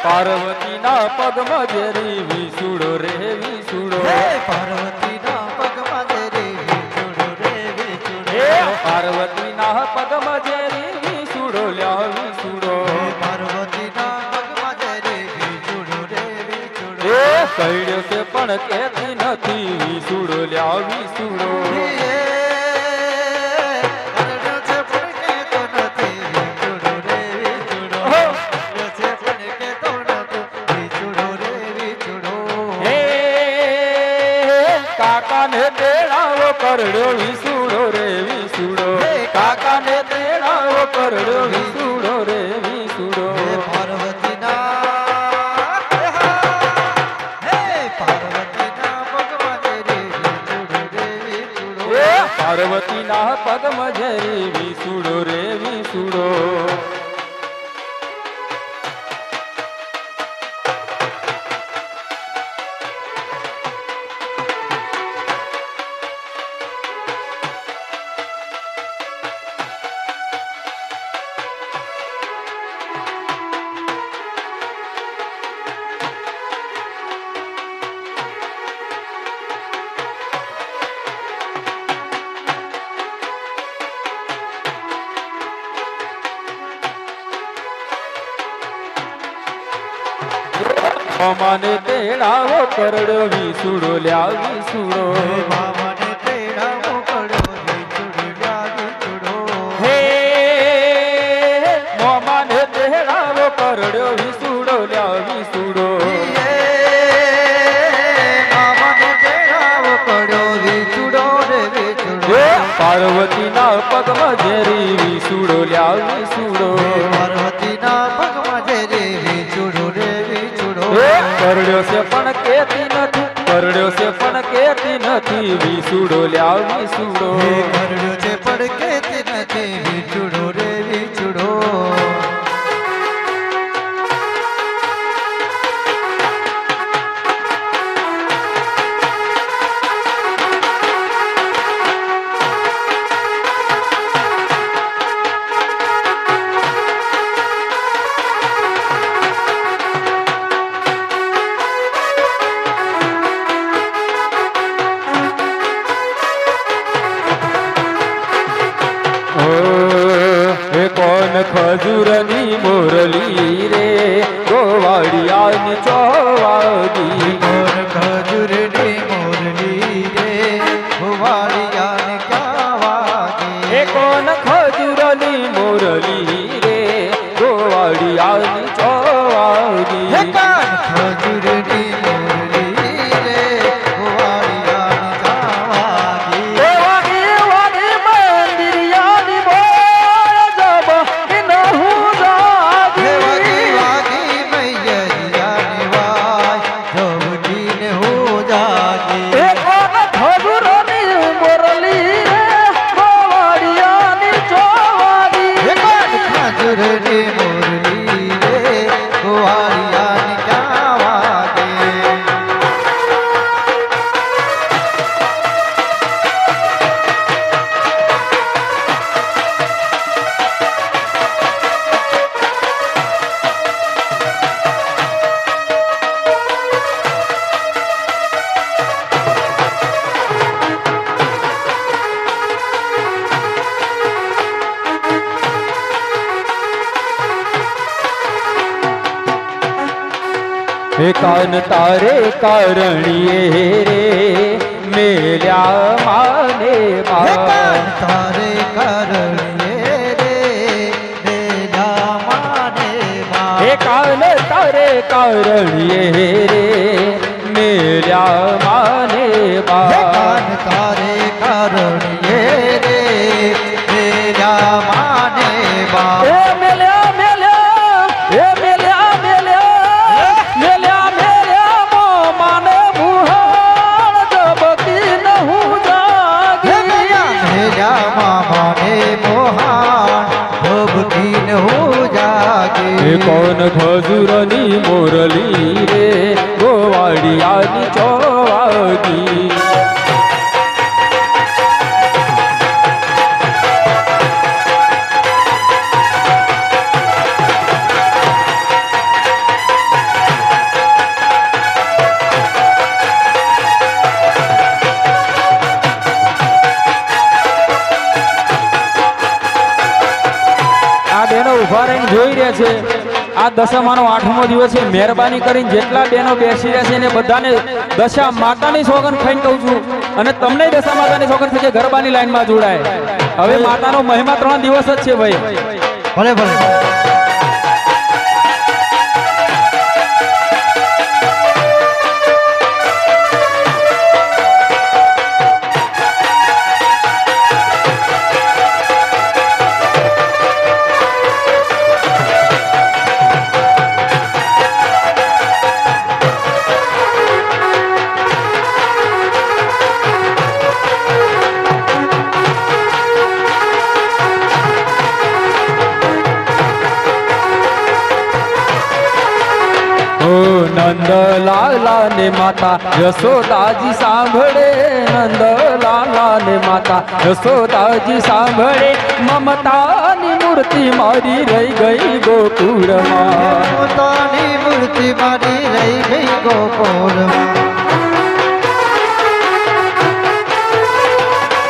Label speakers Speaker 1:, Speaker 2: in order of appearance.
Speaker 1: पार्वती ना पग मजेरी विसुड़ो रे विसुड़ो
Speaker 2: पार्वती ना पग मजेरी विसुड़ो रे विसुड़ो
Speaker 1: पार्वती ना पग मजेरी विसुड़ो ल्या विसुड़ो
Speaker 2: पार्वती ना पग मजेरी विसुड़ो रे विसुड़ो
Speaker 1: कईड्यो से पण केती नथी विसुड़ो ल्या विसुड़ो काका ने तेड़ाओ करड़ो विसुड़ो रे विसुड़ो काका ने तेड़ाओ करड़ो विसुड़ो रे विसुड़ो
Speaker 2: पार्वती ना पार्वती ना पग मजेरी विसुड़ो रे विसुड़ो
Speaker 1: पार्वती ना पग मजेरी विसुड़ो रे विसुड़ो मामाने तेड़ाओ करड़ो विसुड़ो ल्या विसुड़ो
Speaker 2: मामाने तेड़ाओ करड़ो विसुड़ो ल्या विसुड़ो
Speaker 1: हे मामाने तेड़ाओ करड़ो विसुड़ो ल्या विसुड़ो
Speaker 2: मामाने तेड़ाओ करड़ो विसुड़ो रे विसुड़ो
Speaker 1: पार्वती ना पग मजेरी विसुड़ो ल्या विसुड़ो
Speaker 2: पार्वती ना पग मजेरी विसुड़ो रे
Speaker 1: करड़्यो से पण केती नथी करड़्यो से पण केती नथी विसुड़ो ल्या विसुड़ो
Speaker 2: करड़्यो से पण केती नथी विसुड़ो रे विसुड़ो
Speaker 1: खजूरनी मोरली रे गोवाड़िया नी चौवागी
Speaker 2: खजूरनी मोरली रे गोवाड़िया नी चौवागी
Speaker 1: कौन खजूरनी मोरली रे गोवाड़िया नी चौवागी
Speaker 2: खजूरनी मोरली रे गोवाड़िया नी चौवागी
Speaker 1: कान तारे कारणिये रे मेल्या माने
Speaker 2: कान तारे कारणिये रे मेल्या माने
Speaker 1: कान तारे कारणिये रे मेल्या माने
Speaker 2: कान तारे
Speaker 1: કોણ ખજૂરની મોરલી રે ગોવાળિયાની ચોવાગી ઉભા રહીને જોઈ રહ્યા છે આ દશામાનો 8મો દિવસ છે મહેરબાની કરીને જેટલા બહેનો બેસી રહ્યા છે એને બધાને દશા માતાની સોગંદ ખાઈને કહું છું અને તમને દશા માતાની સોગંદ છે કે ગરબાની લાઈનમાં જોડાય હવે માતાનો મહિમા 3 દિવસ જ છે ભાઈ
Speaker 2: ભલે ભલે
Speaker 1: નંદલાલા ને માતા યશોદાજી સાંભળે નંદલાલા ને માતા યશોદાજી સાંભળે મમતાની મૂર્તિ મારી રહી ગઈ ગોકુળમાં
Speaker 2: મમતાની મૂર્તિ મારી રહી ગઈ ગોકુળમાં